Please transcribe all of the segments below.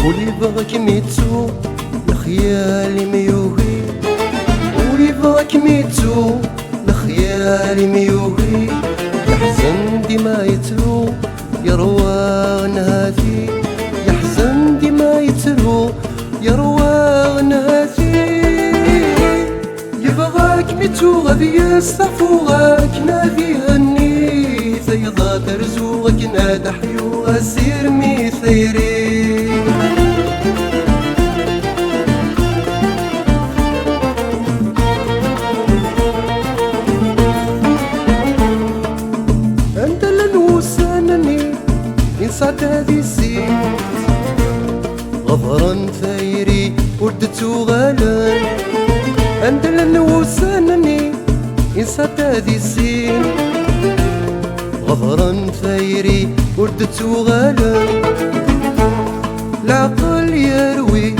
ولي بغاك ميتو لخيالي ميوهي، ولي بغاك ميتو لخيالي ميوهي. يحزن ديما يتلو يروى نهاتي، يحزن ديما يتلو يروى نهاتي. يبغاك ميتو غادي يستعفوغاك نادي هني، زيضا ترزوغك نادى حيو غسير ميثيري. انت لنوسانني انسعد هذي السين، غفرا ثيري وردتو غالان. انت لنوسانني انسعد هذي السين، غفرا ثيري وردتو غالان. العقل يروي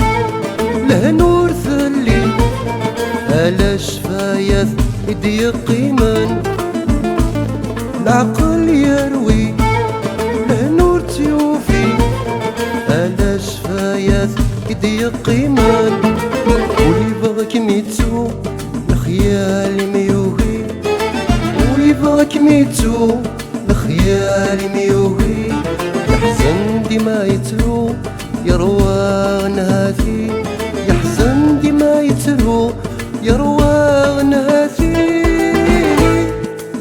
له نور ثلي، على شفايات يضيق قيمان. العقل يروي له نور تيوفي، على شفايات يضيق قيمان. ولي بغاك ميتو لخيالي ميوهي، ولي بغاك ميتو لخيالي ميوهي. يحزن ديما يتلو يروى نهاتي، يحزن ديما يتلو يروى نهاتي.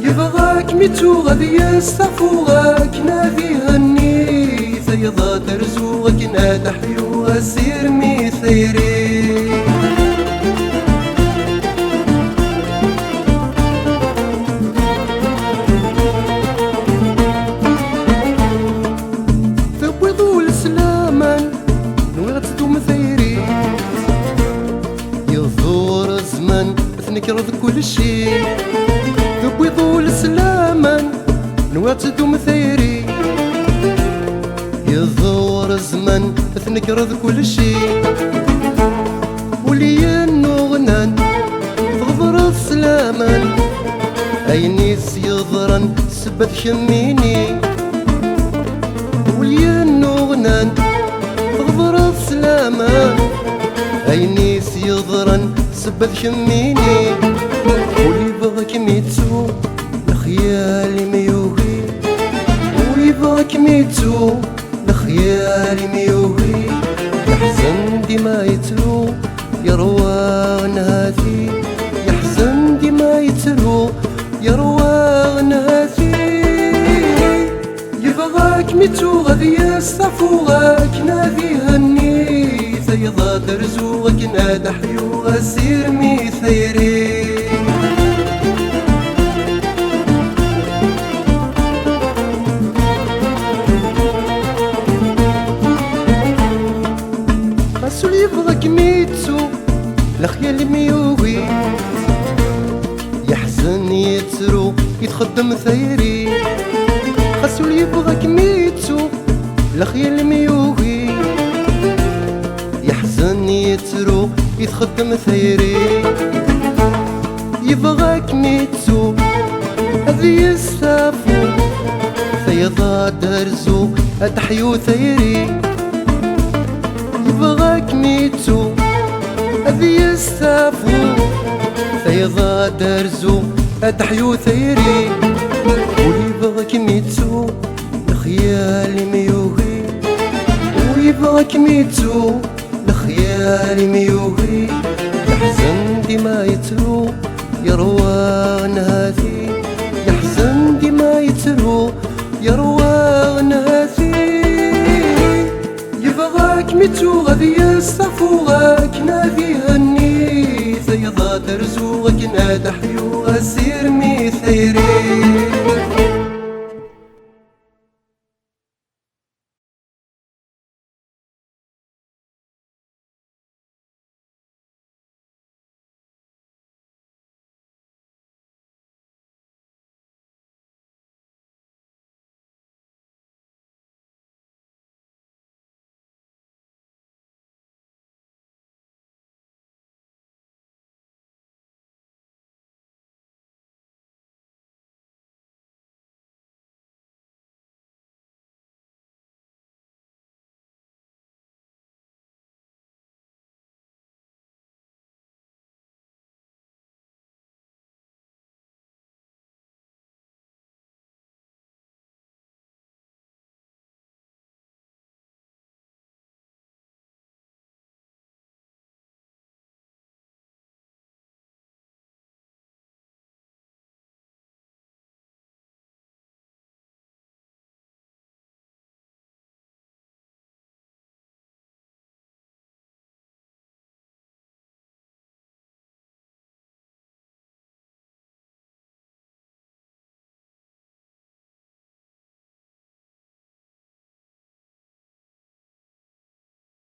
يبغاك ميتو غادي يستعفوغاك نادي هني، زيضا ترزوغك نادى حيو غسير ميثيري. تبويضو لسلامان نوي غتدوم ثيري، يظهر الزمان تنكرض كل شي. تبويضو لسلامان نوي تدوم ثيري، يظهر الزمان تنكرض كل شي. ولي النغنان تغفر السلامان، عينيس يضرن سبت خميني. ولي النغنان تغفر السلامان، عينيس يضرن سبت خميني. ولي بغاك ميتو لخيالي ميوهي، ولي بغاك ميتو لخيالي ميوهي. يحزن ديما يتلو يروى نهاتي، يحزن ديما يتلو يروى نهاتي. يبغاك ميتو غادي يستعفوغاك نادي هني، زيضا ترزوغك نادى حيو غسير ميثيري. خاصو يبغاك ميتو لخيالي ميوهي، يحزن يترو يتخدم ثيري. خاصو يبغاك ميتو لخيالي ميوهي، يحزن يترو يتخدم ثيري. يبغاك ميتو هذي يستافو، فيضا درزو أتحيو ثيري. يبغاك ميتو هذي يستافو، فيضا درزو أتحيو ثيري. ولي بغاك ميتو لخيالي ميوهي، ولي بغاك ميتو لخيالي ميوهي. يحزن ديما يتلو يروى نهاتي، يحزن ديما يتلو يروى نهاتي. يبغاك ميتو غادي يستعفوغاك نادي هني، زيضا ترزوغك نادى حيو غسير ميثيري.